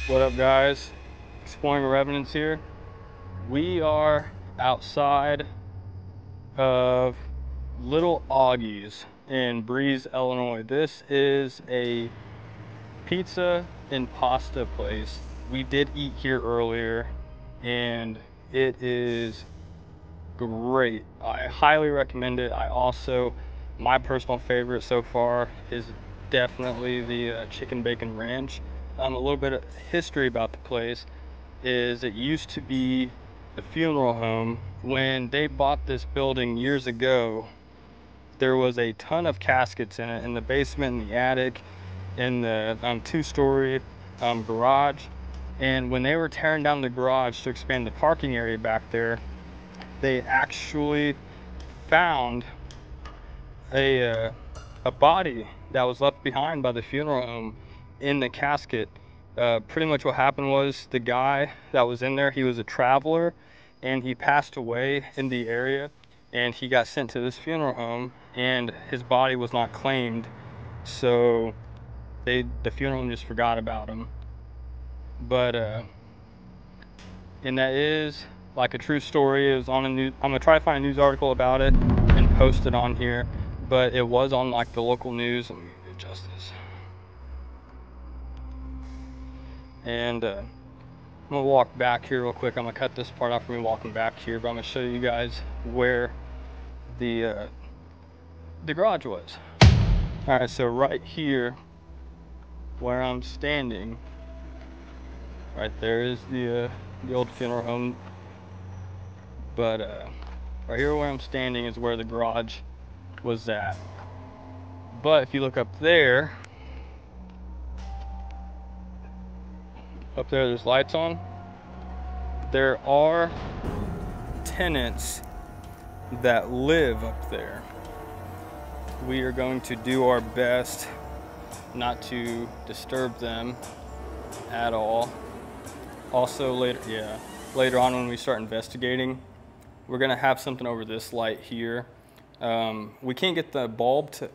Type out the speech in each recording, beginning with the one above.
What up, guys? Exploring Revenants here. We are outside of Little Augies in Breeze, Illinois. This is a pizza and pasta place. We did eat here earlier and it is great. I highly recommend it. My personal favorite so far is definitely the chicken bacon ranch. A little bit of history about the place is it used to be a funeral home. When they bought this building years ago, there was a ton of caskets in it, in the basement, in the attic, in the two-story garage. And when they were tearing down the garage to expand the parking area back there, they actually found a body that was left behind by the funeral home in the casket. Pretty much what happened was the guy that was in there, he was a traveler and he passed away in the area, and he got sent to this funeral home and his body was not claimed, so the funeral home just forgot about him. But and that is like a true story. It was on a news. I'm gonna try to find a news article about it and post it on here, but it was on like the local news. Let me adjust this. And I'm gonna walk back here real quick. I'm gonna cut this part off for me walking back here, but I'm gonna show you guys where the garage was. All right, so right here where I'm standing, right there is the old funeral home. But right here where I'm standing is where the garage was at. But if you look up there, there's lights on. There are tenants that live up there. We are going to do our best not to disturb them at all. Also later on when we start investigating, we're gonna have something over this light here. We can't get the bulb to, what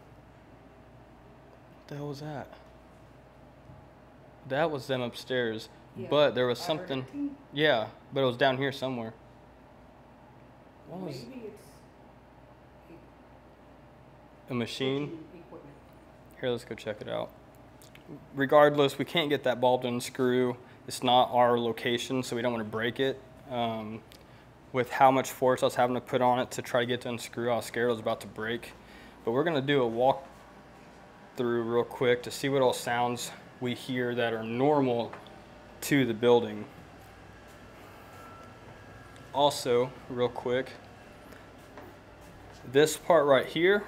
the hell was that? That was them upstairs, yeah, but there was something, yeah, but it was down here somewhere. What was maybe it's a machine? Here, let's go check it out. Regardless, we can't get that bulb to unscrew. It's not our location, so we don't want to break it. With how much force I was having to put on it to try to get to unscrew, I was scared it was about to break. But we're gonna do a walk through real quick to see what all sounds we hear that are normal to the building. Also, real quick, this part right here,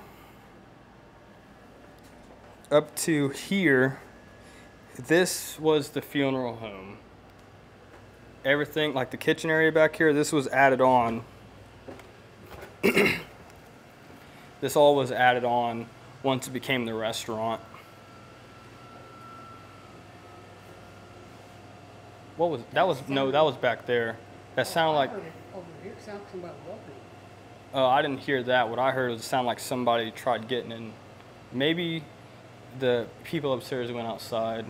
up to here, this was the funeral home. Everything, like the kitchen area back here, this was added on. This all was added on once it became the restaurant. What was that? That was back there. That sounded like. Over here, it sounded like somebody walking. Oh, I didn't hear that. What I heard was it sounded like somebody tried getting in. Maybe the people upstairs went outside.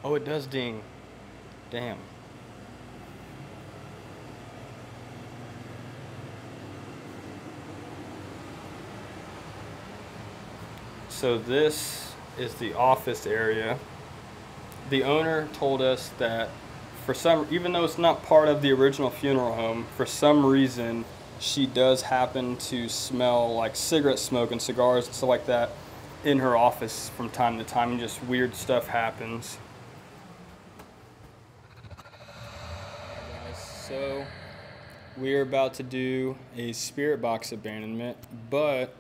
Oh, it does ding. Damn. So this is the office area. The owner told us that even though it's not part of the original funeral home, for some reason she does happen to smell like cigarette smoke and cigars and stuff like that in her office from time to time, and just weird stuff happens. So we are about to do a spirit box abandonment, but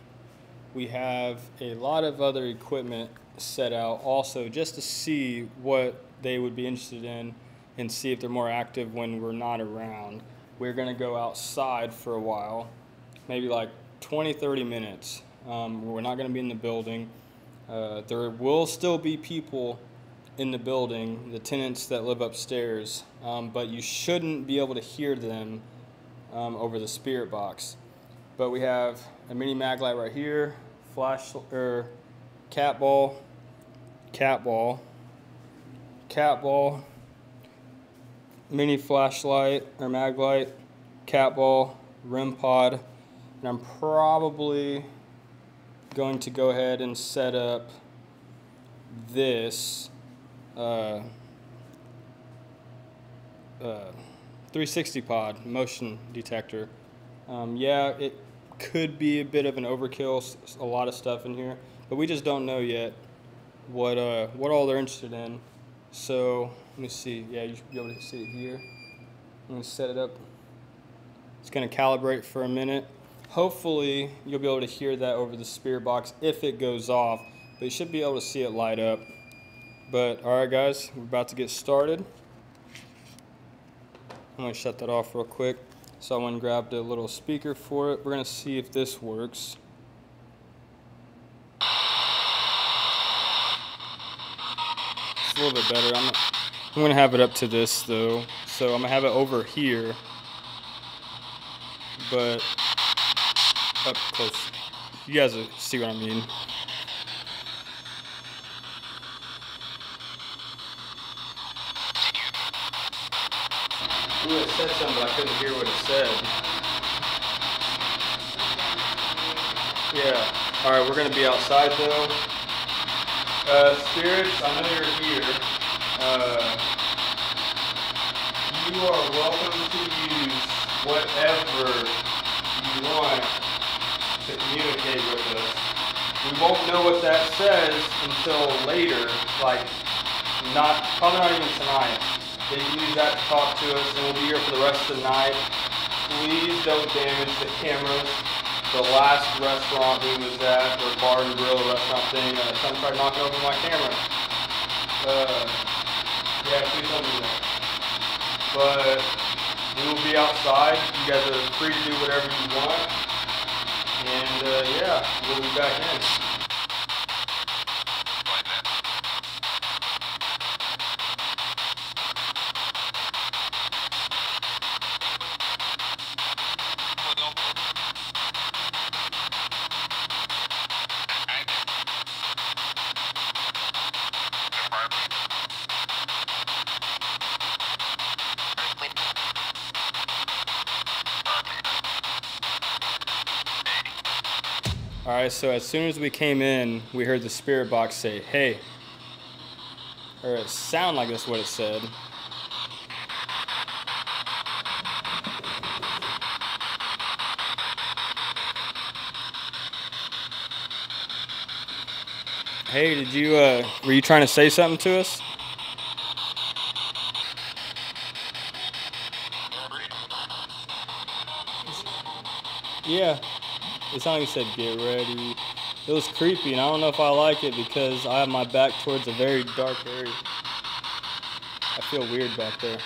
we have a lot of other equipment set out also just to see what they would be interested in and see if they're more active when we're not around. We're gonna go outside for a while, maybe like 20-30 minutes. We're not gonna be in the building. There will still be people in the building, the tenants that live upstairs, but you shouldn't be able to hear them over the spirit box. But we have a mini mag light right here, cat ball, cat ball, mini flashlight or mag light, cat ball, REM pod, and I'm probably going to go ahead and set up this 360 pod motion detector. Yeah, it could be a bit of an overkill, a lot of stuff in here, but we just don't know yet what all they're interested in. So let me see. Yeah, you should be able to see it here. I'm gonna set it up. It's gonna calibrate for a minute. Hopefully you'll be able to hear that over the spirit box if it goes off, but you should be able to see it light up. But all right, guys, we're about to get started. I'm gonna shut that off real quick. So I went and grabbed a little speaker for it. We're gonna see if this works. It's a little bit better. I'm gonna have it up to this though. So I'm gonna have it over here, but up close. You guys will see what I mean. Ooh, it said something, but I couldn't hear what it said. Yeah. All right, we're gonna be outside though. Spirits, I know you're here. You are welcome to use whatever you want to communicate with us. We won't know what that says until later, like probably not even tonight. They use that to talk to us, and we'll be here for the rest of the night. Please don't damage the cameras. The last restaurant we was at, or bar and grill restaurant thing, someone tried knocking over my camera. Yeah, please don't do that. But we will be outside. You guys are free to do whatever you want. And yeah, we'll be back in. All right, so as soon as we came in, we heard the spirit box say, "Hey," or it sounded like that's what it said. Hey, were you trying to say something to us? Yeah. It sounded like it said, "Get ready." It was creepy, and I don't know if I like it because I have my back towards a very dark area. I feel weird back there.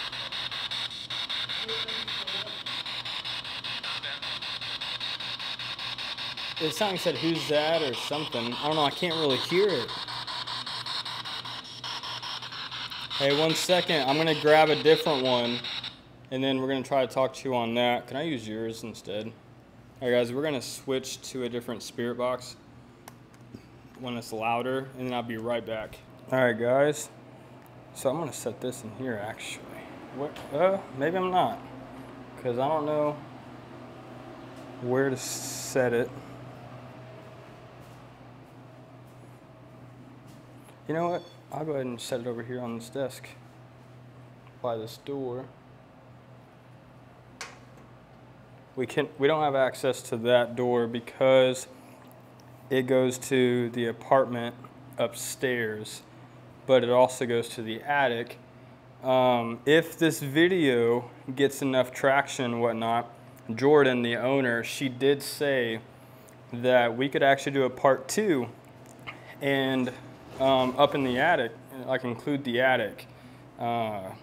It sounded like it said, "Who's that?" or something. I don't know, I can't really hear it. Hey, 1 second. I'm going to grab a different one, and then we're going to try to talk to you on that. Can I use yours instead? All right, guys, we're gonna switch to a different spirit box when it's louder, and then I'll be right back. All right, guys. So I'm gonna set this in here, actually. Maybe I'm not, because I don't know where to set it. You know what? I'll go ahead and set it over here on this desk by this door. We don't have access to that door because it goes to the apartment upstairs, but it also goes to the attic. If this video gets enough traction and whatnot, Jordan, the owner, she did say that we could actually do a part 2 and up in the attic, like include the attic. I'm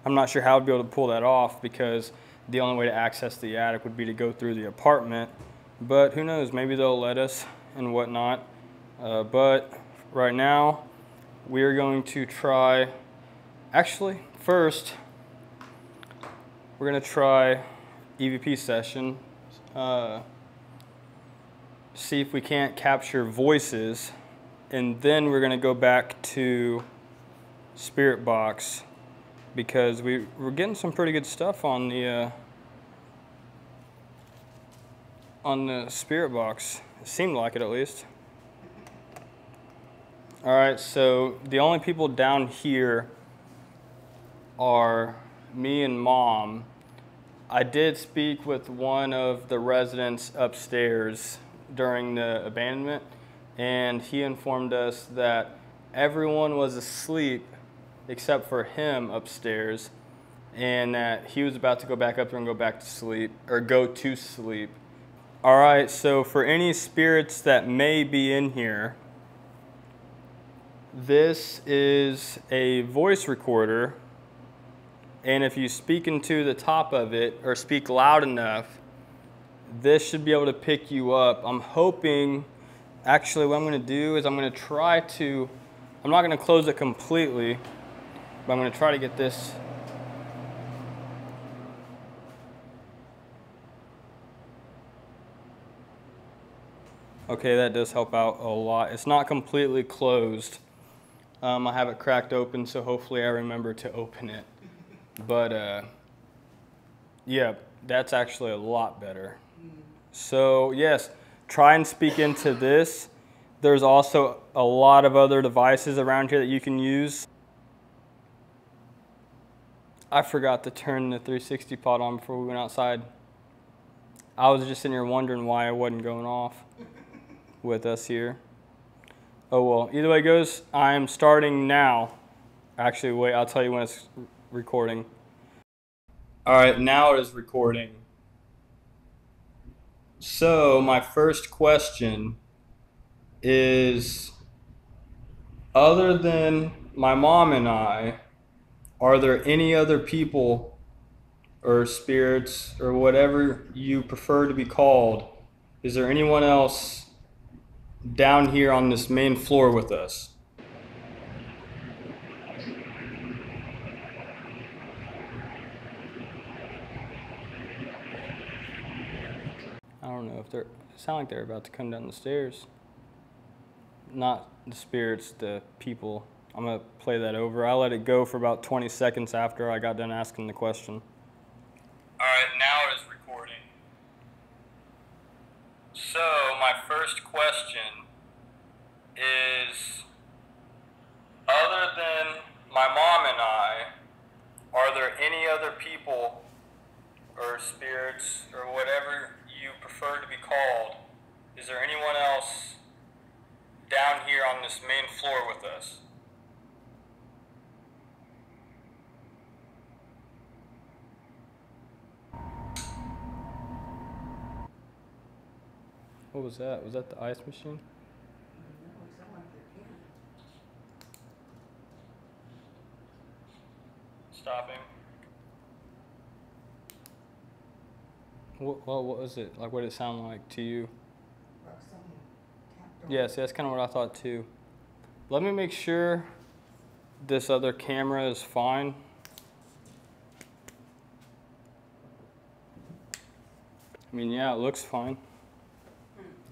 not sure how I'd be able to pull that off because the only way to access the attic would be to go through the apartment, but who knows, maybe they'll let us and whatnot. But right now, we are going to try, actually, first, we're gonna try EVP session, see if we can't capture voices, and then we're gonna go back to spirit box because we're getting some pretty good stuff on the spirit box. It seemed like it, at least. All right, so the only people down here are me and Mom. I did speak with one of the residents upstairs during the abandonment, and he informed us that everyone was asleep except for him upstairs, and that he was about to go back up there and go back to sleep, or go to sleep. All right, so for any spirits that may be in here, this is a voice recorder, and if you speak into the top of it or speak loud enough, this should be able to pick you up. I'm hoping, actually what I'm going to do is I'm not going to close it completely, but I'm going to try to get this. Okay, that does help out a lot. It's not completely closed. I have it cracked open, so hopefully I remember to open it. But yeah, that's actually a lot better. So yes, try and speak into this. There's also a lot of other devices around here that you can use. I forgot to turn the 360 pod on before we went outside. I was just sitting here wondering why it wasn't going off with us here. Oh well, either way it goes, I'm starting now. Actually, wait, I'll tell you when it's recording. All right, now it is recording. So my first question is, other than my mom and I, are there any other people or spirits or whatever you prefer to be called? Is there anyone else down here on this main floor with us? I don't know if it sound like they're about to come down the stairs. Not the spirits, the people. I'm gonna play that over. I let it go for about 20 seconds after I got done asking the question. All right, now it is recording. So my first question is, other than my mom and I, are there any other people or spirits or whatever you prefer to be called? Is there anyone else down here on this main floor with us? What was that? Was that the ice machine? Stopping. What was it? Like, what did it sound like to you? Yes, that's kind of what I thought too. Let me make sure this other camera is fine. I mean, yeah, it looks fine.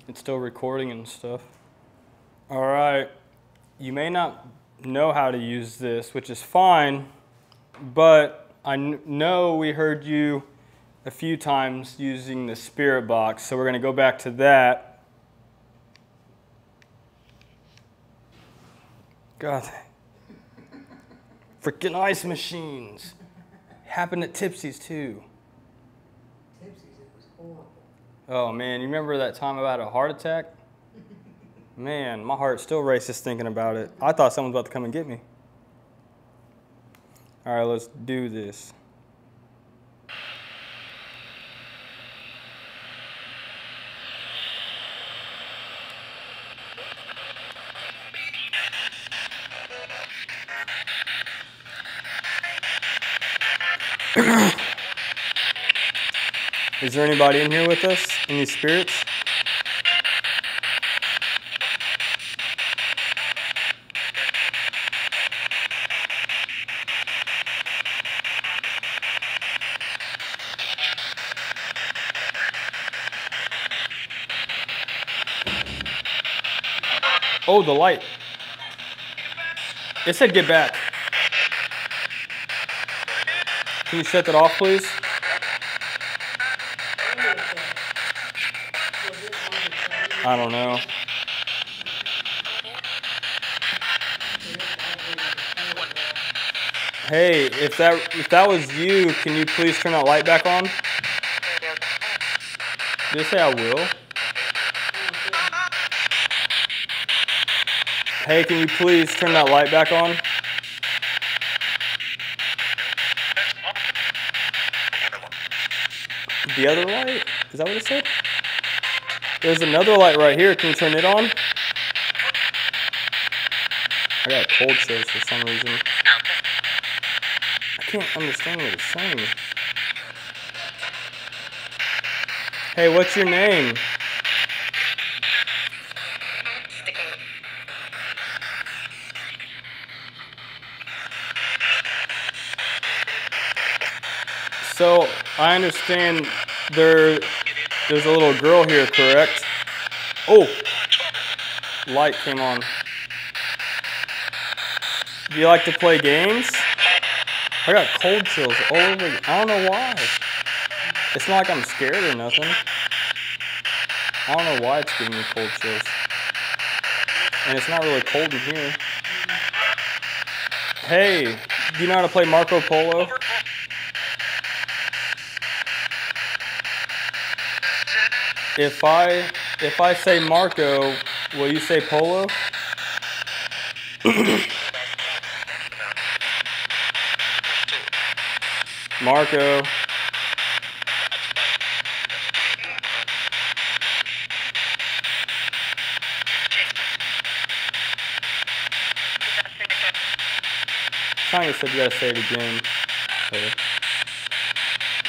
It's still recording and stuff. All right, you may not know how to use this, which is fine, but I know we heard you a few times using the spirit box, so we're gonna go back to that. God, freaking ice machines. Happened at Tipsy's too. Tipsy's, it was horrible. Oh man, you remember that time I had a heart attack? Man, my heart still races thinking about it. I thought someone was about to come and get me. All right, let's do this. Is there anybody in here with us? Any spirits? Oh, the light. It said get back. Can you shut that off, please? I don't know. Hey, if that was you, can you please turn that light back on? Did it say I will? Hey, can you please turn that light back on? The other light? Is that what it said? There's another light right here. Can you turn it on? I got cold chills for some reason. I can't understand what it's saying. Hey, what's your name? So, I understand there's a little girl here, correct? Oh! Light came on. Do you like to play games? I got cold chills all over. I don't know why. It's not like I'm scared or nothing. I don't know why it's giving me cold chills. And it's not really cold in here. Hey, do you know how to play Marco Polo? If I say Marco, will you say Polo? Marco. Tanya said you gotta say it again. Okay.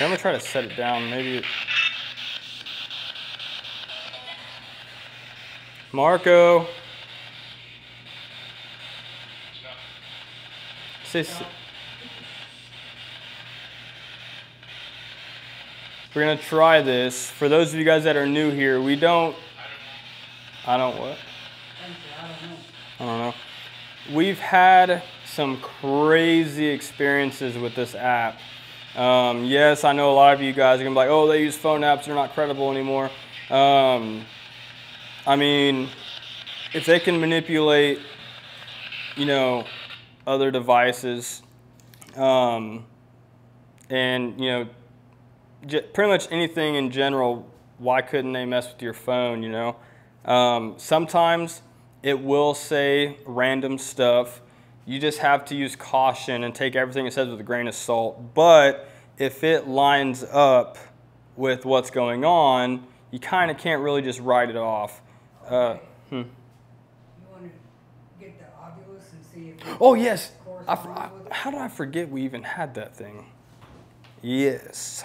I'm gonna try to set it down. Maybe. Marco. We're gonna try this. For those of you guys that are new here, we don't. I don't what? I don't know. We've had some crazy experiences with this app. Yes, I know a lot of you guys are gonna be like, "Oh, they use phone apps; they're not credible anymore." I mean, if they can manipulate, you know, other devices, and you know, pretty much anything in general, why couldn't they mess with your phone? You know, sometimes it will say random stuff. You just have to use caution and take everything it says with a grain of salt. But if it lines up with what's going on, you kind of can't really just write it off. You want to get the Augies and see if Oh, yes. How did I forget we even had that thing? Yes.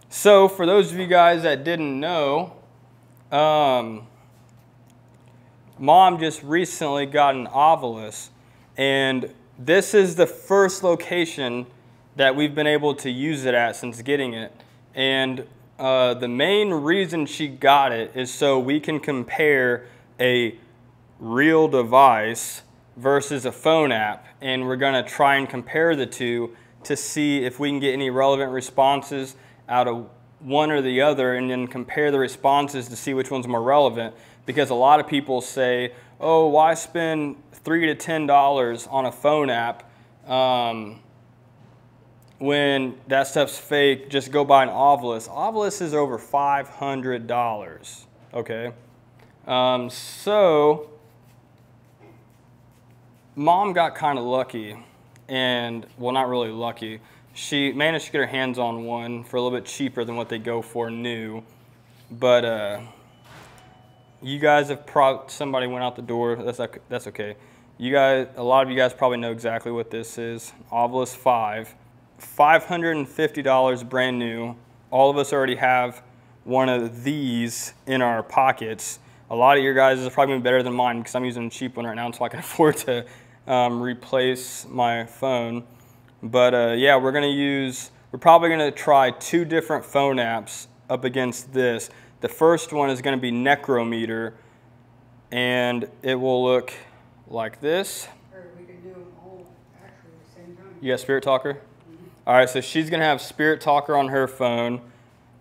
So for those of you guys that didn't know, Mom just recently got an Augies, and this is the first location that we've been able to use it at since getting it. And the main reason she got it is so we can compare a real device versus a phone app, and we're going to try and compare the two to see if we can get any relevant responses out of one or the other, and then compare the responses to see which one's more relevant. Because a lot of people say, "Oh, why spend $3 to $10 on a phone app when that stuff's fake? Just go buy an Augies." Augies is over $500. Okay, so Mom got kind of lucky, and well, not really lucky. She managed to get her hands on one for a little bit cheaper than what they go for new. But you guys have somebody went out the door. That's okay. You guys, a lot of you guys probably know exactly what this is. Augies 5, $550 brand new. All of us already have one of these in our pockets. A lot of your guys is probably better than mine because I'm using a cheap one right now, so I can afford to replace my phone. But yeah, we're probably gonna try 2 different phone apps up against this. The first one is gonna be Necrometer, and it will look like this. Or we could do them all actually at the same time. You got Spirit Talker? All right, so she's going to have Spirit Talker on her phone.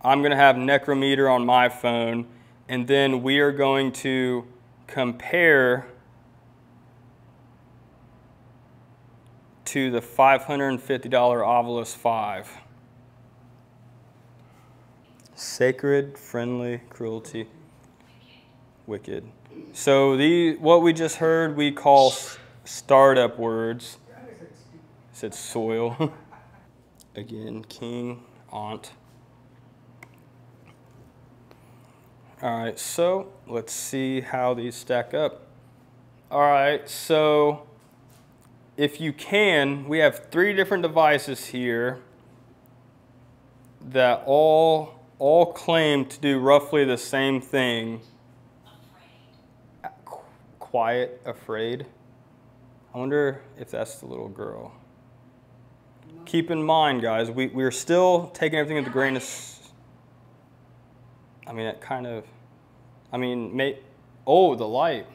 I'm going to have Necrometer on my phone. And then we are going to compare to the $550 Ovilus 5. Sacred, friendly, cruelty, wicked. So what we just heard we call startup words. It said soil. Again, king, aunt. All right, so let's see how these stack up. All right, so if you can, we have 3 different devices here that all claim to do roughly the same thing. Quiet, afraid. I wonder if that's the little girl. Keep in mind, guys, we're still taking everything with the grain of... I mean, it kind of... I mean, oh, the light.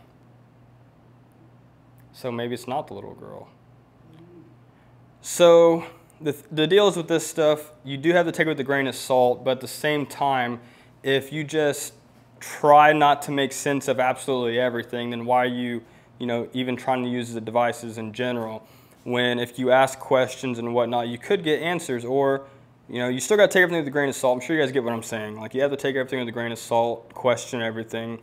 So maybe it's not the little girl. So the deal is with this stuff, you do have to take it with a grain of salt, but at the same time, if you just try not to make sense of absolutely everything, then why are you even trying to use the devices in general? When if you ask questions and whatnot, you could get answers, or you still got to take everything with a grain of salt. I'm sure you guys get what I'm saying. Like, you have to take everything with a grain of salt, question everything,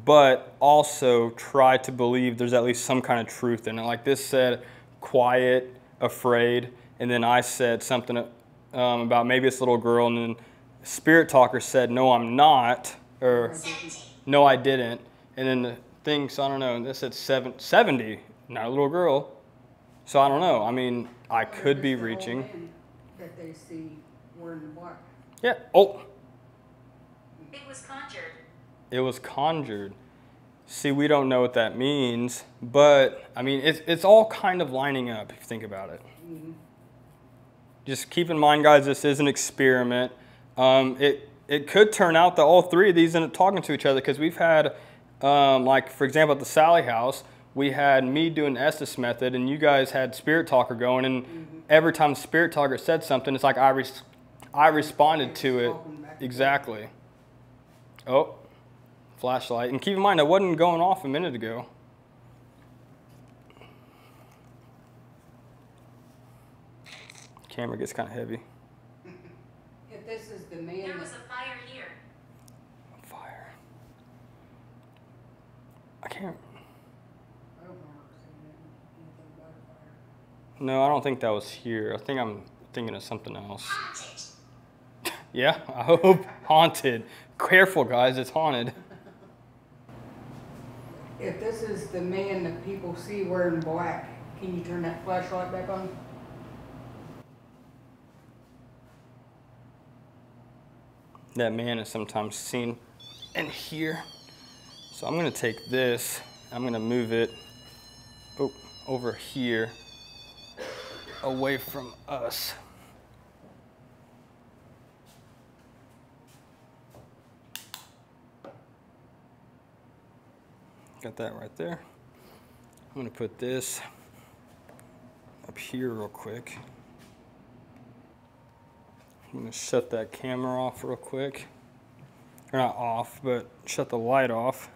but also try to believe there's at least some kind of truth in it. Like this said, quiet, afraid, and then I said something about maybe it's a little girl, and then Spirit Talker said, no, I'm not, or no, I didn't. And then the thing, so I don't know, and this said 70, not a little girl. So I don't know. I mean, I could be reaching. That they see wearing the black. Yeah. Oh. It was conjured. It was conjured. See, we don't know what that means, but I mean, it's all kind of lining up if you think about it. Mm-hmm. Just keep in mind, guys, this is an experiment. It could turn out that all 3 of these end up talking to each other, because we've had, like, for example, at the Sally house, we had me doing the Estes method, and you guys had Spirit Talker going, and every time Spirit Talker said something, it's like I responded to it. Exactly. Oh, flashlight. And keep in mind, it wasn't going off a minute ago. Camera gets kind of heavy. If this is the man... There was a fire here. A fire. I can't... I don't remember seeing anything about a fire. No, I don't think that was here. I think I'm thinking of something else. Haunted. Yeah, I hope. Haunted. Careful, guys, it's haunted. If this is the man that people see wearing black, can you turn that flashlight back on? That man is sometimes seen in here. So I'm going to take this, I'm going to move it over here, away from us. Got that right there. I'm going to put this up here real quick. I'm going to shut that camera off real quick. Or not off, but shut the light off.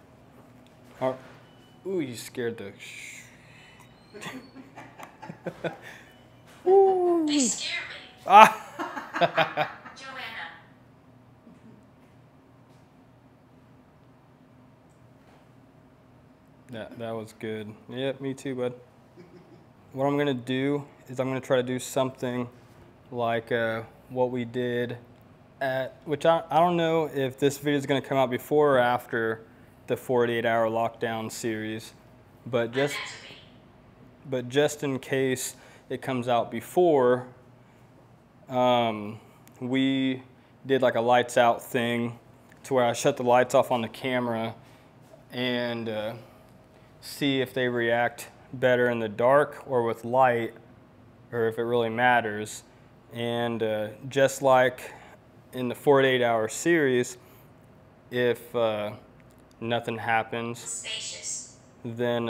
Oh, ooh, you scared the... Ooh. They scared me. Ah! Joanna. That was good. Yep, me too, bud. What I'm going to do is I'm going to try to do something like what we did at, which I don't know if this video is going to come out before or after the 48-hour lockdown series, but just in case it comes out before, we did like a lights out thing to where I shut the lights off on the camera and see if they react better in the dark or with light, or if it really matters. And just like in the 48-hour series, if nothing happens, then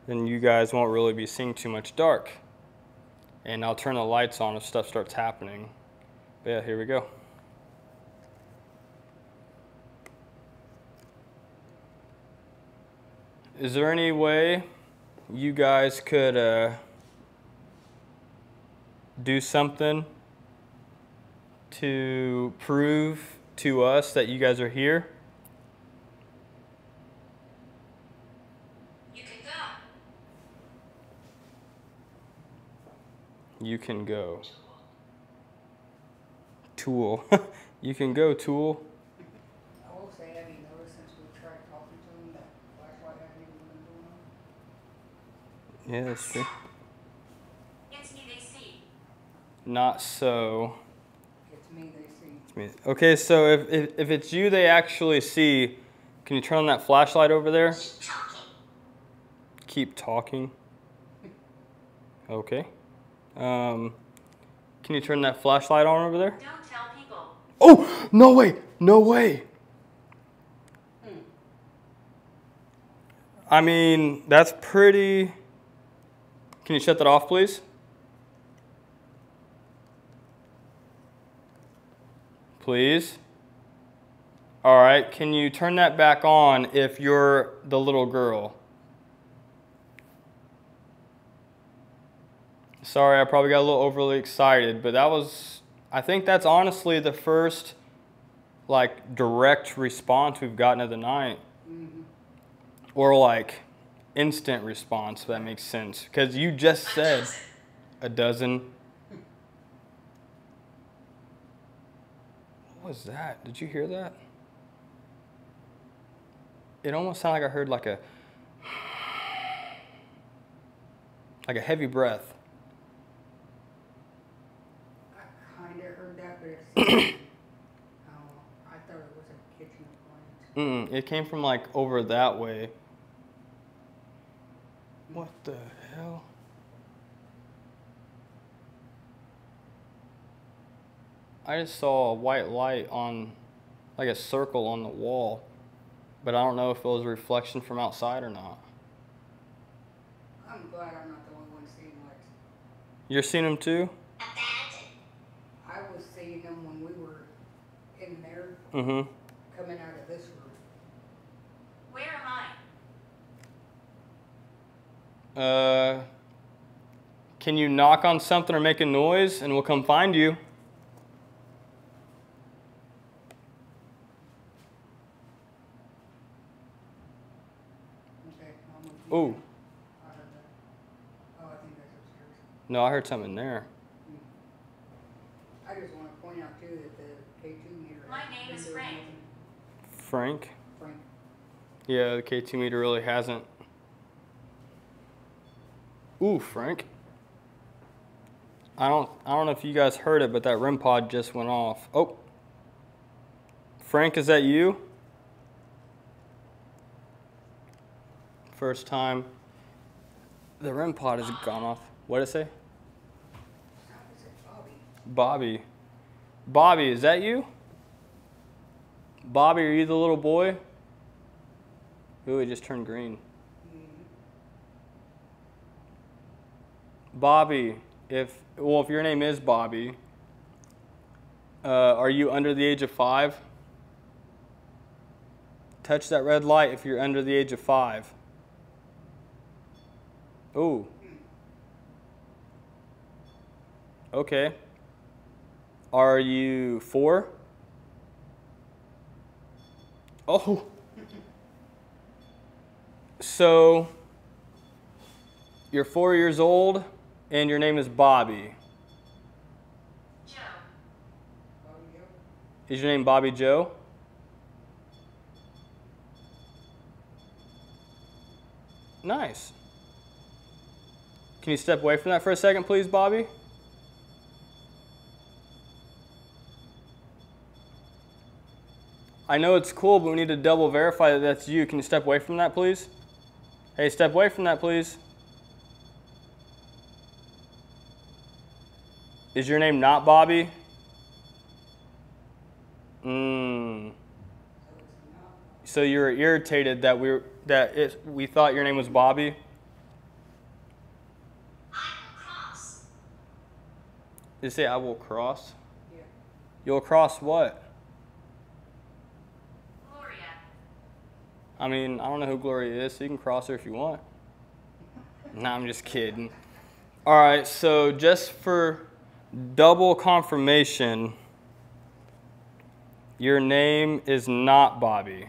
you guys won't really be seeing too much dark. And I'll turn the lights on if stuff starts happening. But yeah, here we go. Is there any way you guys could do something to prove to us that you guys are here? You can go. You can go. Tool. You can go, Tool. I will say, have you noticed since we tried talking to him that flashlight hasn't even been going on? Yeah, that's true. It's me they see. Not so. It's me they see. It's me. Okay, so if it's you they actually see, can you turn on that flashlight over there? Keep talking. Keep talking. Okay. Can you turn that flashlight on over there? Don't tell people. Oh, no way, no way. I mean, that's pretty. Can you shut that off, please? Please. All right, can you turn that back on if you're the little girl? Sorry, I probably got a little overly excited, but that was, I think that's honestly the first, like, direct response we've gotten of the night. Mm-hmm. Or, like, instant response, if that makes sense. Because you just said a dozen. What was that? Did you hear that? It almost sounded like I heard like a heavy breath. I kind of heard that, but it's, I don't know. I thought it was a kitchen appliance. It came from like over that way. What the hell? I just saw a white light on, like a circle on the wall, but I don't know if it was a reflection from outside or not. I'm glad I'm not the only one seeing lights. You're seeing them too? Abandoned. I was seeing them when we were in there, Mm-hmm. coming out of this room. Where am I? Can you knock on something or make a noise and we'll come find you? Okay, I'm with you. Ooh, I heard that. Oh, I think that's upstairs. no, I heard something there. I just want to point out too that the K2 meter. My name is hasn't been doing Frank. Frank? nothing. Frank. Yeah, the K2 meter really hasn't. Ooh, Frank. I don't know if you guys heard it, but that REM pod just went off. Oh. Frank, is that you? First time the REM pod has gone off. What did it say? Stop, it said Bobby. Bobby. Bobby, is that you? Bobby, are you the little boy? Ooh, it just turned green. Bobby, if your name is Bobby, are you under the age of 5? Touch that red light if you're under the age of 5. Ooh. Okay. Are you 4? Oh. So, you're 4 years old and your name is Bobby. Joe. Bobby Joe. Is your name Bobby Joe? Nice. Can you step away from that for a second, please, Bobby? I know it's cool, but we need to double verify that that's you. Can you step away from that, please? Hey, step away from that, please. Is your name not Bobby? So you were irritated that we thought your name was Bobby? I'm cross. Did it say I will cross? Yeah. You'll cross what? Gloria. I mean, I don't know who Gloria is, so you can cross her if you want. Nah, I'm just kidding. All right, so just for double confirmation, your name is not Bobby.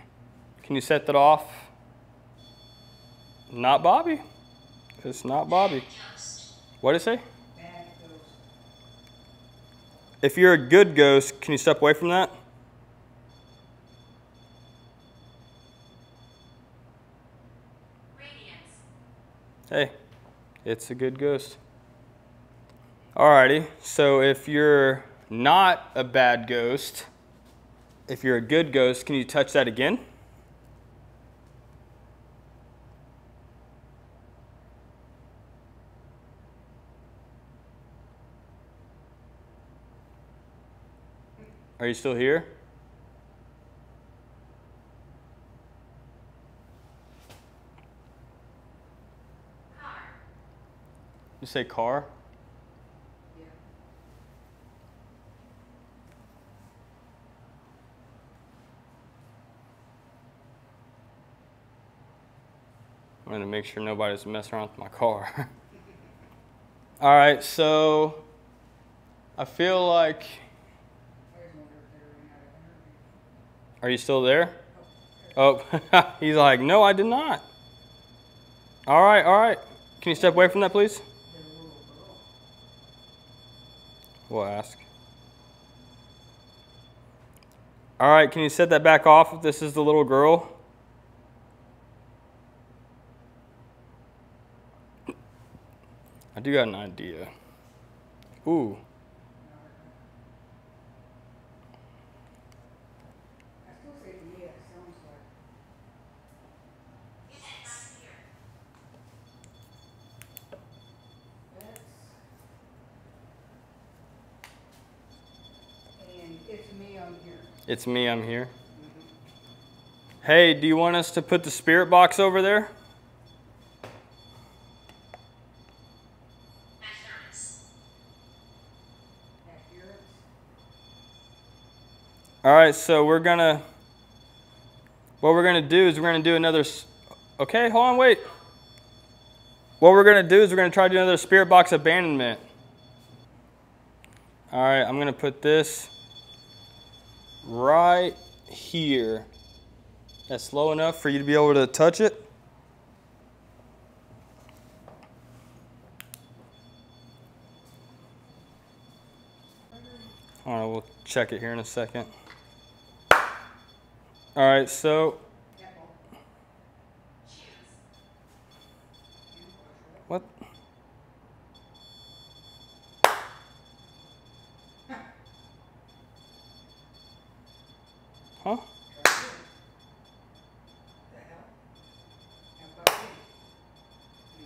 Can you set that off? Not Bobby? It's not Bobby. Ghost. What did it say? Bad ghost. If you're a good ghost, can you step away from that? Radiance. Hey, it's a good ghost. Alrighty, so if you're not a bad ghost, if you're a good ghost, can you touch that again? Are you still here? Car. You say car? Yeah. I'm gonna make sure nobody's messing around with my car. All right, so I feel like, I just wonder if they ran out of energy. are you still there? Oh, Oh, he's like, no, I did not. All right, all right. Can you step away from that, please? the little girl. We'll ask. All right, can you set that back off if this is the little girl? I do got an idea. Ooh, I still say to me it sounds like It's here. that's. And it's me on here. it's me, I'm here. Hey, do you want us to put the spirit box over there? Adherence. Adherence. All right, so what we're gonna do is we're gonna do another, okay, hold on, wait. What we're gonna do is we're gonna try to do another spirit box abandonment. All right, I'm gonna put this right here. That's low enough for you to be able to touch it. All right, we'll check it here in a second. All right, so Apple. Choose. what? Huh? The hell? How about you?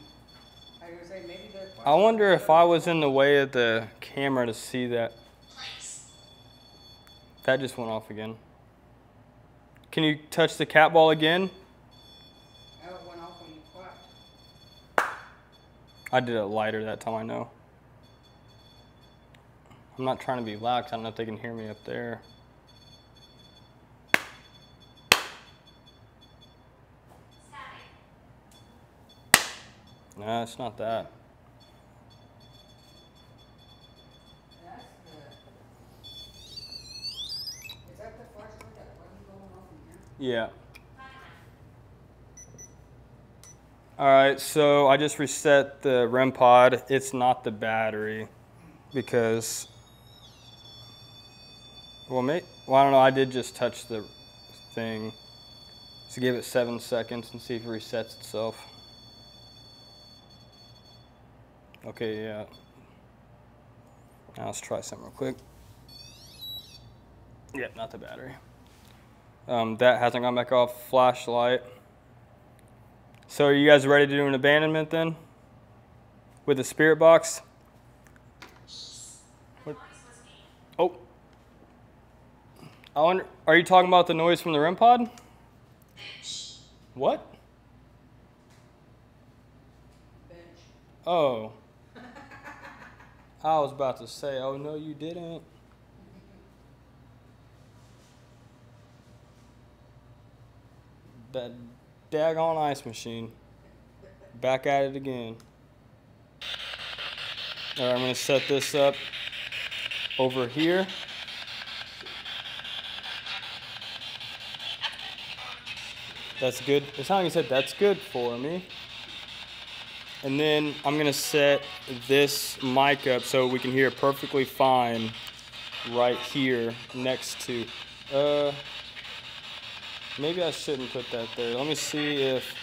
I was gonna say maybe the. I wonder if I was in the way of the camera to see that. Place. That just went off again. Can you touch the cat ball again? Oh, it went off when you clapped. I did it lighter that time, I know. I'm not trying to be loud 'cause I don't know if they can hear me up there. Static. No, it's not that. That's the. Is that the flashlight that wasn't going off in here? Yeah. Violent. All right, so I just reset the REM pod. It's not the battery because, well, I don't know. I did just touch the thing. So give it 7 seconds and see if it resets itself. Okay, yeah. Now let's try something real quick. Yep, not the battery. That hasn't gone back off. Flashlight. So are you guys ready to do an abandonment then? With the spirit box? The What? noise was me. Oh. I wonder, are you talking about the noise from the REM pod? Bench. What? Bench. Oh. I was about to say, oh no, you didn't. That daggone ice machine. Back at it again. All right, I'm gonna set this up over here. That's good. It's not like you said that's good for me. And then I'm gonna set this mic up so we can hear it perfectly fine right here next to, maybe I shouldn't put that there. Let me see if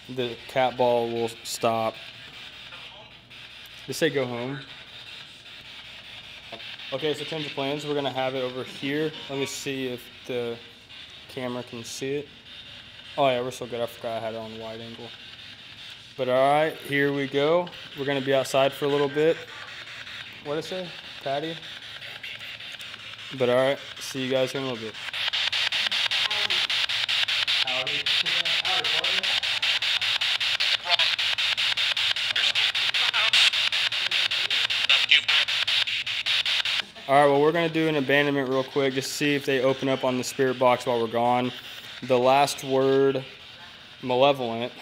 the cat ball will stop. They say go home. Okay, so change of plans. We're gonna have it over here. Let me see if the camera can see it. Oh yeah, we're so good. I forgot I had it on wide angle. But all right, here we go. We're gonna be outside for a little bit. What did I say? Patty? But all right, see you guys here in a little bit. Howdy. Howdy, partner. All right, well, we're gonna do an abandonment real quick, just see if they open up on the spirit box while we're gone. The last word, malevolent.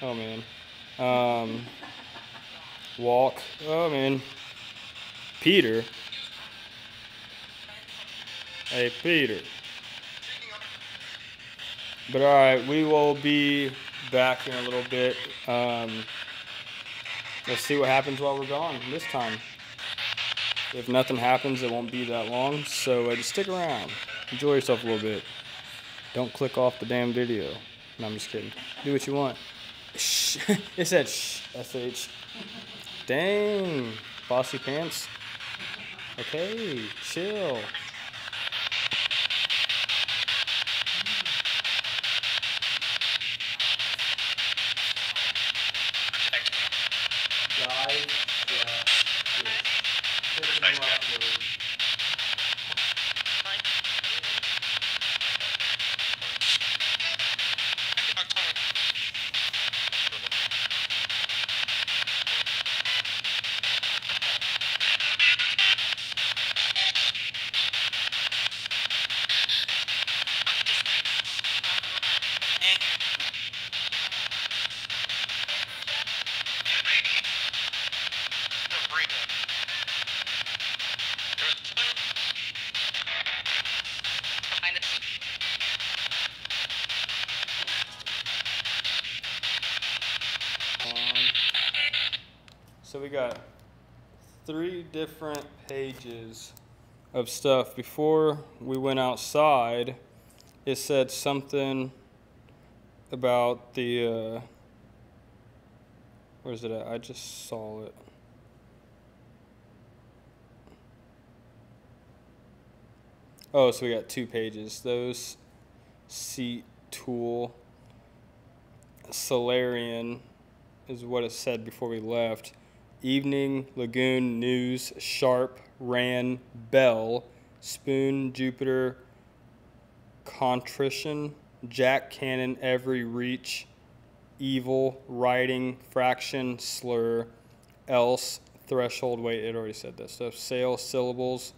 Oh man. Walk. Oh man. Peter. Hey, Peter. But all right, we will be back in a little bit. Let's see what happens while we're gone this time. If nothing happens, it won't be that long. So just stick around. Enjoy yourself a little bit. Don't click off the damn video. No, I'm just kidding. Do what you want. Shh. It said shh. SH. Dang. Bossy pants. Okay. Chill. So we got 3 different pages of stuff. Before we went outside, it said something about the, where's it at? I just saw it. Oh, so we got 2 pages. Those seat tool Solarian is what it said before we left. Evening, Lagoon, News, Sharp, Ran, Bell, Spoon, Jupiter, Contrition, Jack Cannon, Every, Reach, Evil, Writing, Fraction, Slur, Else, Threshold. Wait, it already said that stuff. Sale, Syllables.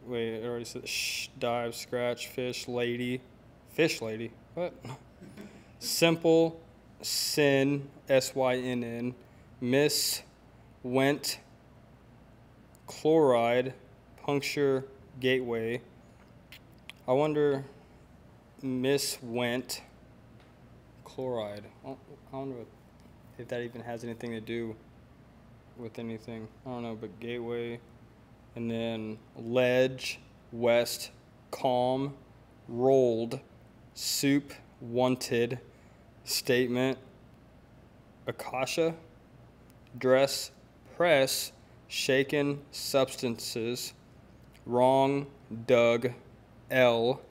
Wait, it already said Dive, Scratch, Fish, Lady. Fish Lady? What? Simple, Sin, SYNN, Miss, Went, Chloride, Puncture, Gateway. I wonder, Miss Went, Chloride. I wonder if that even has anything to do with anything. I don't know, but Gateway. And then Ledge, West, Calm, Rolled, Soup, Wanted, Statement, Akasha, Dress, Press, Shaken, Substances, Wrong, Doug, L,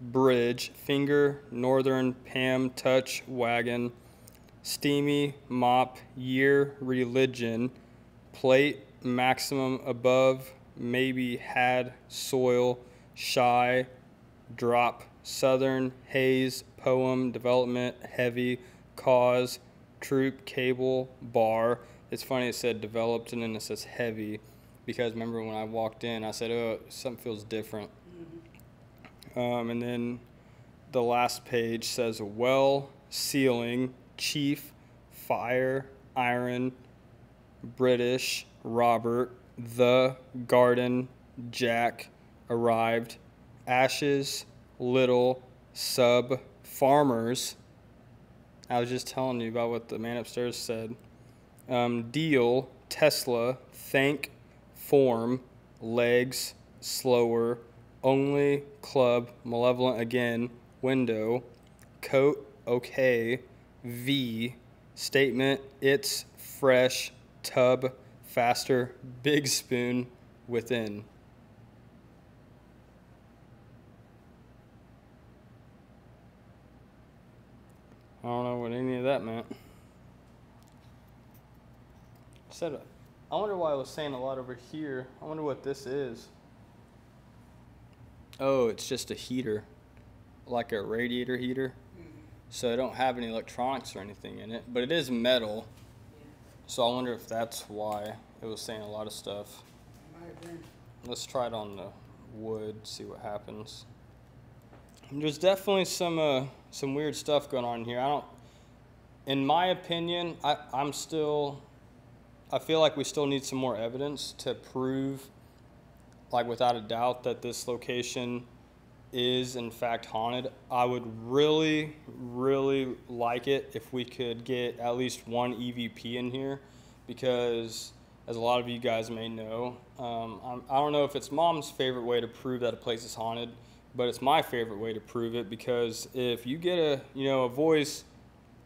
Bridge, Finger, Northern, Pam, Touch, Wagon, Steamy, Mop, Year, Religion, Plate, Maximum, Above, Maybe, Had, Soil, Shy, Drop, Southern, Haze, Poem, Development, Heavy, Cause, Troop, Cable, Bar, It's funny it said developed and then it says heavy, because remember when I walked in, I said, oh, something feels different. And then the last page says well, ceiling, chief, fire, iron, British, Robert, the, garden, Jack, arrived, ashes, little, sub, farmers. I was just telling you about what the man upstairs said. Deal, Tesla, thank, form, legs, slower, only, club, malevolent again, window, coat, okay, V, statement, it's, fresh, tub, faster, big spoon, within. I don't know what any of that meant. I wonder why I was saying a lot over here. I wonder what this is. Oh, it's just a heater, like a radiator heater. So I don't have any electronics or anything in it, but it is metal. So I wonder if that's why it was saying a lot of stuff. Might have been. Let's try it on the wood, see what happens. And there's definitely some weird stuff going on here. In my opinion, I feel like we still need some more evidence to prove, like without a doubt, that this location is in fact haunted. I would really, really like it if we could get at least one EVP in here, because as a lot of you guys may know, I don't know if it's Mom's favorite way to prove that a place is haunted, but it's my favorite way to prove it, because if you get a voice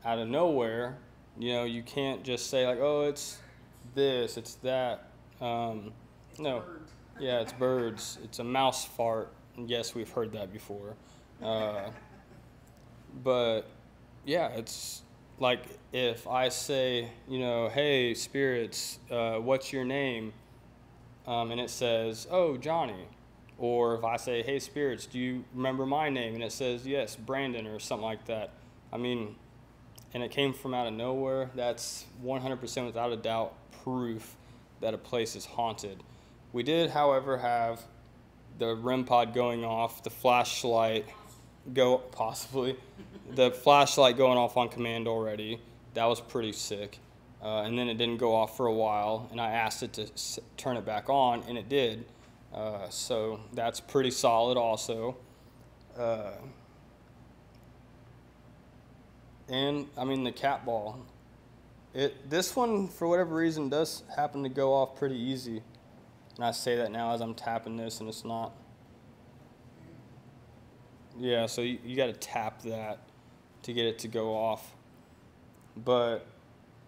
out of nowhere, you can't just say like, oh, it's this, it's that. No, Birds. yeah, it's birds. It's a mouse fart. Yes, we've heard that before. But yeah, it's like if I say, hey, spirits, what's your name? And it says, oh, Johnny. Or if I say, hey, spirits, do you remember my name? And it says, yes, Brandon, or something like that. I mean, and it came from out of nowhere. That's 100% without a doubt proof that a place is haunted. We did, however, have the REM pod going off, the flashlight the flashlight going off on command already. That was pretty sick. And then it didn't go off for a while, and I asked it to turn it back on, and it did. So that's pretty solid also. And I mean the cat ball. This one, for whatever reason, does happen to go off pretty easy. And I say that now as I'm tapping this, and it's not. Yeah, so you got to tap that to get it to go off. But,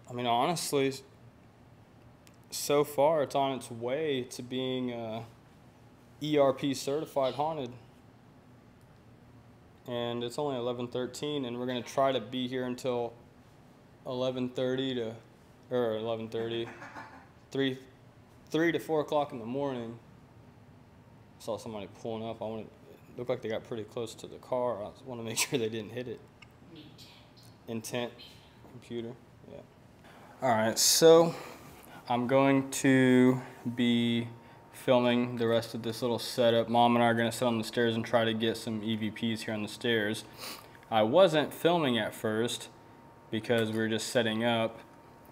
I mean, honestly, so far it's on its way to being ERP certified haunted. And it's only 11:13, and we're going to try to be here until 11:30 or 11:30, 3 to 4 o'clock in the morning. I saw somebody pulling up. It looked like they got pretty close to the car. I just want to make sure they didn't hit it. Intent, computer, yeah. All right, so I'm going to be filming the rest of this little setup. Mom and I are going to sit on the stairs and try to get some EVPs here on the stairs. I wasn't filming at first because we were just setting up,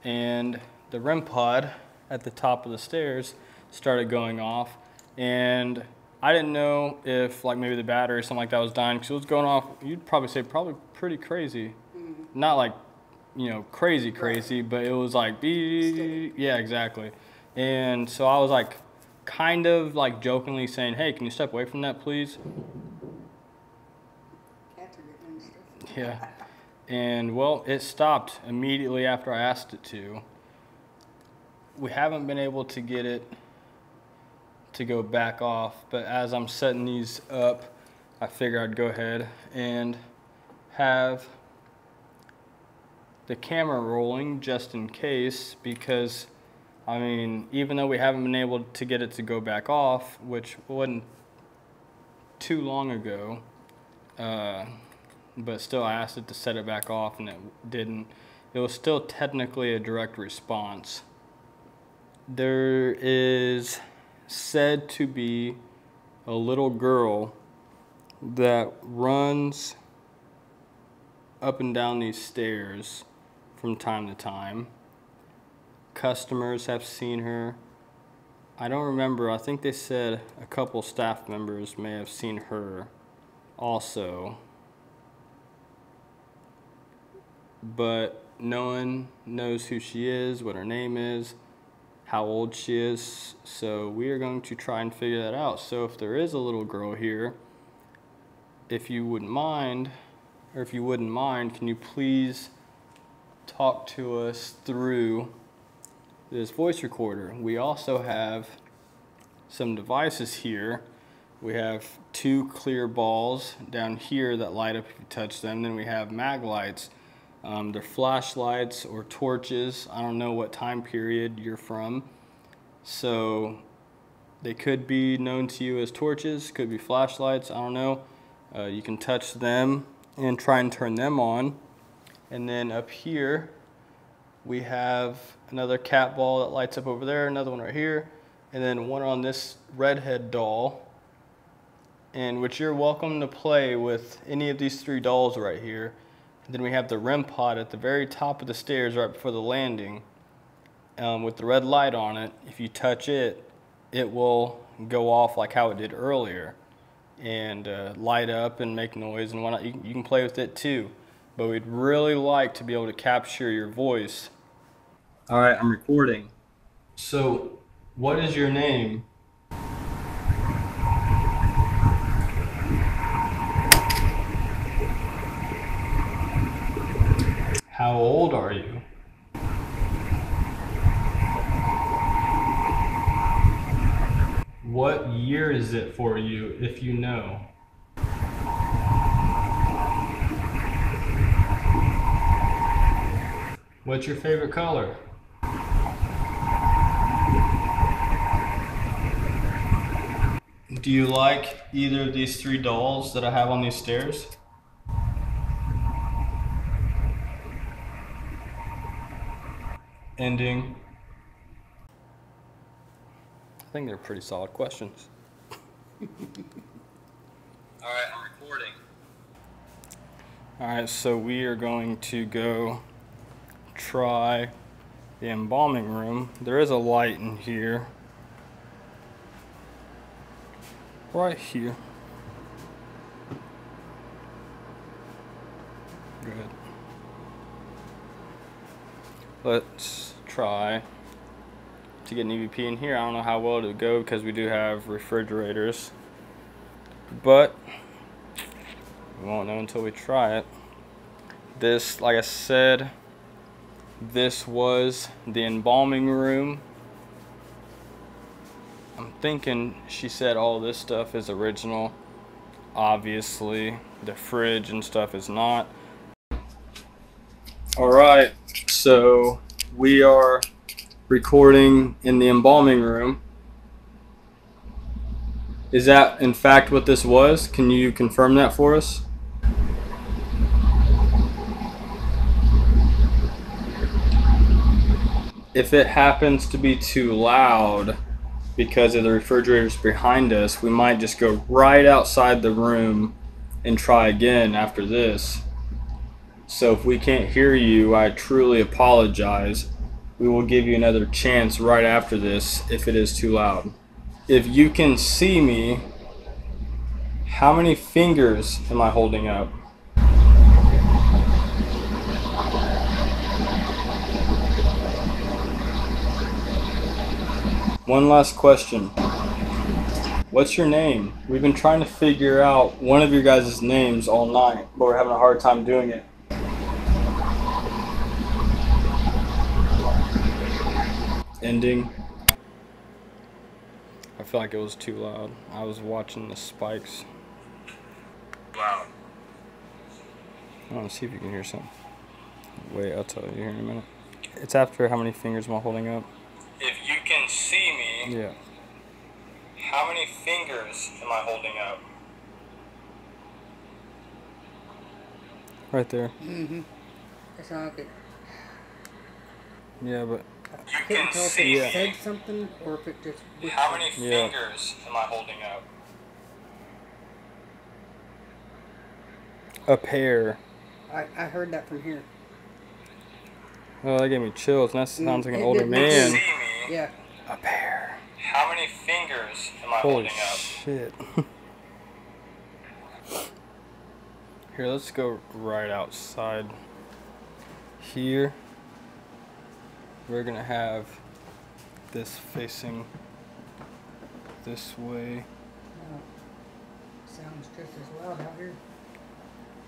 and the REM pod at the top of the stairs started going off, and I didn't know if like maybe the battery or something like that was dying, because it was going off, you'd probably say probably pretty crazy. Not like, crazy, but it was like, yeah, exactly. And so I was like, kind of like jokingly saying, hey, can you step away from that, please? Cats are getting into stuff. Yeah. And well, it stopped immediately after I asked it to. We haven't been able to get it to go back off, but as I'm setting these up, I figure I'd go ahead and have the camera rolling just in case, because I mean, even though we haven't been able to get it to go back off, which wasn't too long ago, but still I asked it to set it back off and it didn't. It was still technically a direct response. there is said to be a little girl that runs up and down these stairs from time to time. Customers have seen her. I don't remember. I think they said a couple staff members may have seen her also. But no one knows who she is, what her name is, how old she is. So we are going to try and figure that out. So if there is a little girl here, if you wouldn't mind, can you please talk to us through this voice recorder? We also have some devices here. We have 2 clear balls down here that light up if you touch them. Then we have mag lights. They're flashlights or torches. I don't know what time period you're from. So they could be known to you as torches, could be flashlights, I don't know. You can touch them and try and turn them on. And then up here, we have another cat ball that lights up over there, another one right here, and then one on this redhead doll. And which you're welcome to play with any of these 3 dolls right here. And then we have the REM pod at the very top of the stairs right before the landing with the red light on it. If you touch it, it will go off like how it did earlier and light up and make noise and whatnot. You can play with it too, but we'd really like to be able to capture your voice. All right, I'm recording. So, what is your name? How old are you? What year is it for you, if you know? What's your favorite color? Do you like either of these 3 dolls that I have on these stairs? Ending. I think they're pretty solid questions. Alright, I'm recording. Alright, so we are going to go try the embalming room. There is a light in here. Right here. Good. Let's try to get an EVP in here. I don't know how well it'll go because we do have refrigerators, but we won't know until we try it. This, like I said, this was the embalming room. I'm thinking she said all this stuff is original. Obviously, the fridge and stuff is not. Alright, so we are recording in the embalming room. Is that in fact what this was? Can you confirm that for us? If it happens to be too loud because of the refrigerators behind us, we might just go right outside the room and try again after this. So if we can't hear you, I truly apologize. We will give you another chance right after this if it is too loud. If you can see me, how many fingers am I holding up? One last question. What's your name? We've been trying to figure out one of your guys' names all night, but we're having a hard time doing it. Ending. I feel like it was too loud. I was watching the spikes. Loud. I want to see if you can hear something. Wait, I'll tell you here in a minute. It's after how many fingers am I holding up? If you can see me, yeah. How many fingers am I holding up? Right there. Mm-hmm. That's not good. Yeah, but I couldn't tell if it said something or if it just whispered. How many fingers am I holding up? A pair. I heard that from here. Oh, that gave me chills. That sounds like an It older did me man. too. Yeah. A pair. How many fingers am I Holy holding up? shit. Here, let's go right outside. Here, we're gonna have this facing this way. Sounds just as loud out here.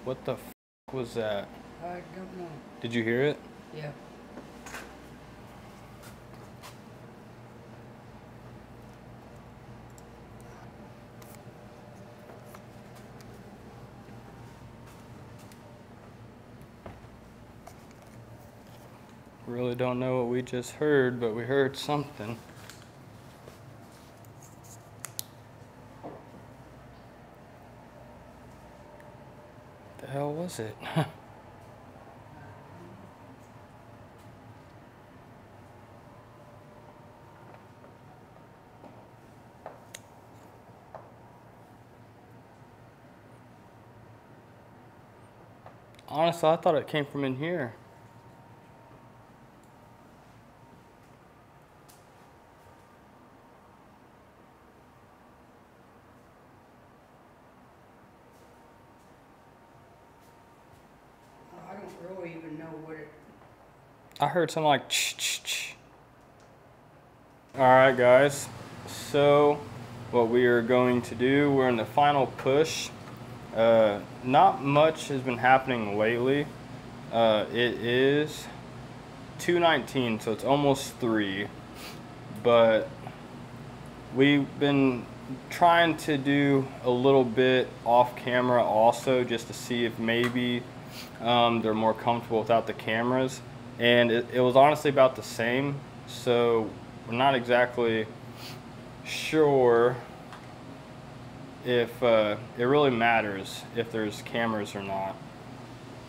What the f was that? I don't know. Did you hear it? Yeah. Really don't know what we just heard, but we heard something. The hell was it? Honestly, I thought it came from in here. I don't really even know what it. I heard something like ch. Alright guys, so what we are going to do, we're in the final push. Not much has been happening lately. It is 2:19, so it's almost 3. But we've been trying to do a little bit off camera also, just to see if maybe they're more comfortable without the cameras. And it was honestly about the same, so we're not exactly sure if it really matters if there's cameras or not,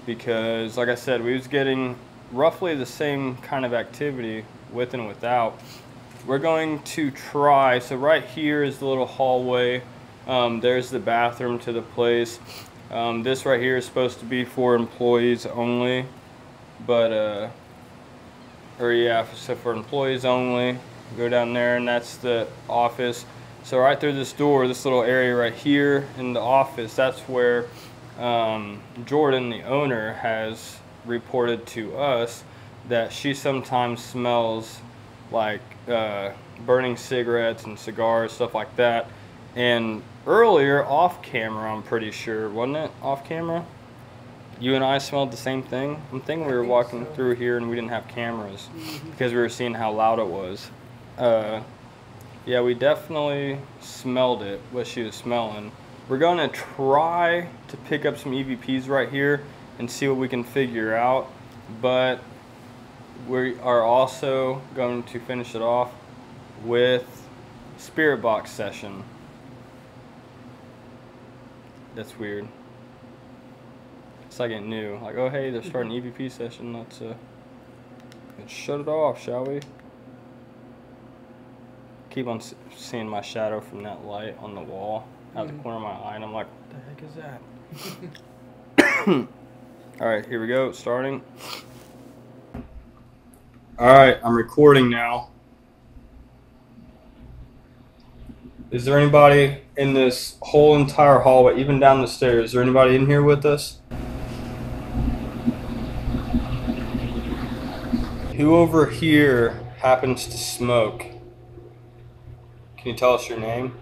because like I said, we was getting roughly the same kind of activity with and without. We're going to try, so right here is the little hallway, there's the bathroom to the place. This right here is supposed to be for employees only, but so for employees only. Go down there and that's the office. So right through this door, this little area right here in the office, that's where Jordan, the owner, has reported to us that she sometimes smells like burning cigarettes and cigars, stuff like that. And earlier, off camera, I'm pretty sure, wasn't it? Off camera? You and I smelled the same thing. I'm thinking we were walking through here and we didn't have cameras because we were seeing how loud it was. Yeah, we definitely smelled it, what she was smelling. We're gonna try to pick up some EVPs right here and see what we can figure out, but we are also going to finish it off with spirit box session. That's weird. It's like it new. Like, oh hey, they're starting EVP session. Let's shut it off, shall we? Keep on seeing my shadow from that light on the wall out the corner of my eye, and I'm like, what the heck is that? All right, here we go. Starting. All right, I'm recording now. Is there anybody in this whole entire hallway, even down the stairs? Is there anybody in here with us? Who over here happens to smoke? Can you tell us your name?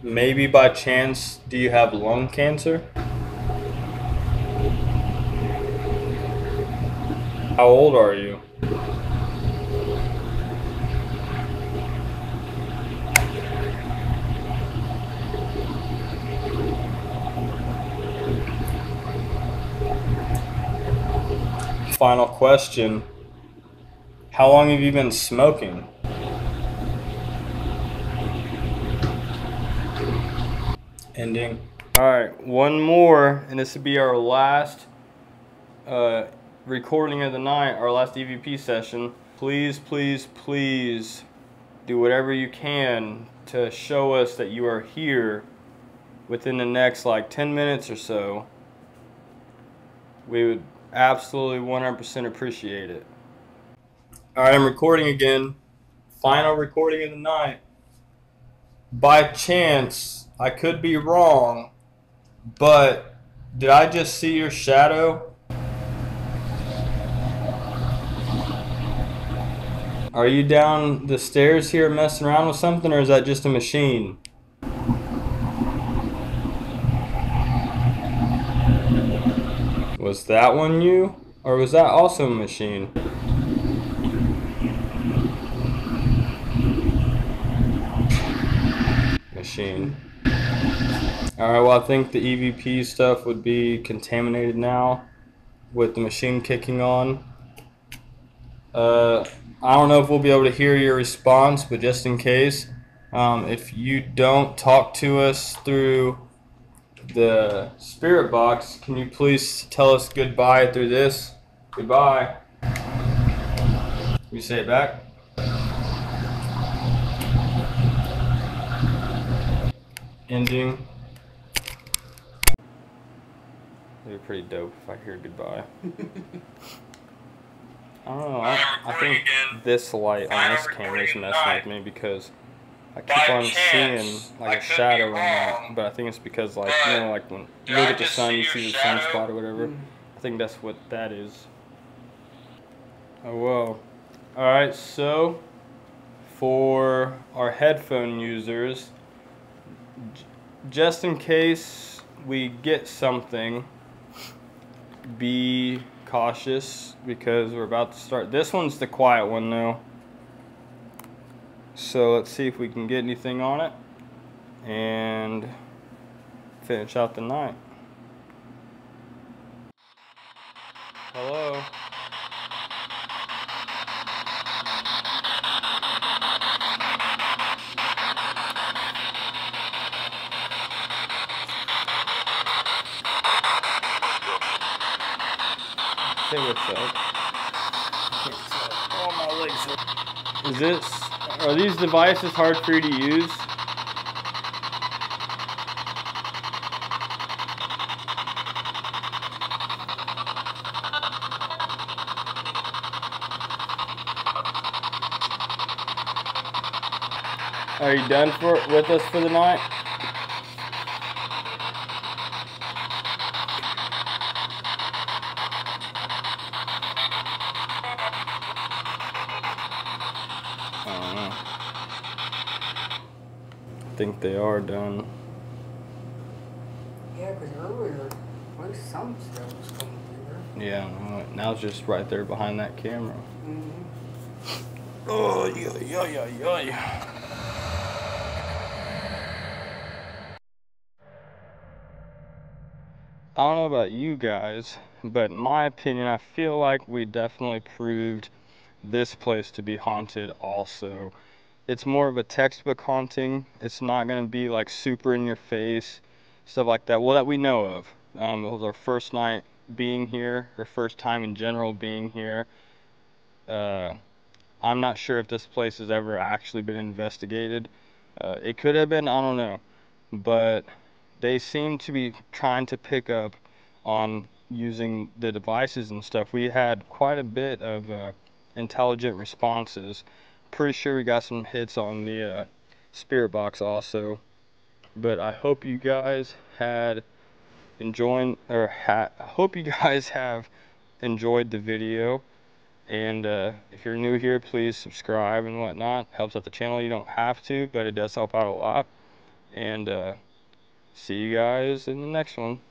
Maybe by chance, do you have lung cancer? How old are you? Final question. How long have you been smoking? Ending. All right, one more, and this would be our last recording of the night, our last EVP session. Please, please, please do whatever you can to show us that you are here within the next like 10 minutes or so. We would absolutely 100% appreciate it. Alright, I'm recording again. Final recording of the night. By chance, I could be wrong, but did I just see your shadow? Are you down the stairs here messing around with something, or is that just a machine? Was that one you? Or was that also a machine? Machine. Alright, well, I think the EVP stuff would be contaminated now with the machine kicking on. I don't know if we'll be able to hear your response, but just in case, if you don't talk to us through the spirit box, can you please tell us goodbye through this? Goodbye. Can you say it back? Ending. It'd be pretty dope if I hear goodbye. I don't know, I think this light on this camera is messing with me because I keep on seeing like a shadow in that, but I think it's because like, you know, like when you look at the sun, you see the sunspot or whatever. I think that's what that is. Oh well. Alright, so for our headphone users, just in case we get something, be cautious because we're about to start. This one's the quiet one though. So let's see if we can get anything on it and finish out the night. Hello? Say what's up. Oh, my legs are these devices hard for you to use? Are you done with us for the night? I don't know. I think they are done. Yeah, because earlier, at least some stuff was coming through there. Yeah, now it's just right there behind that camera. Mm-hmm. Oh, yeah. I don't know about you guys, but in my opinion, I feel like we definitely proved this place to be haunted also. It's more of a textbook haunting. It's not going to be like super in your face, stuff like that. Well, that we know of. It was our first night being here, our first time in general being here. I'm not sure if this place has ever actually been investigated. It could have been, I don't know. But they seem to be trying to pick up on using the devices and stuff. We had quite a bit of intelligent responses. Pretty sure we got some hits on the spirit box also. But I hope you guys had I hope you guys have enjoyed the video. And if you're new here, please subscribe and whatnot. Helps out the channel. You don't have to, but it does help out a lot. And see you guys in the next one.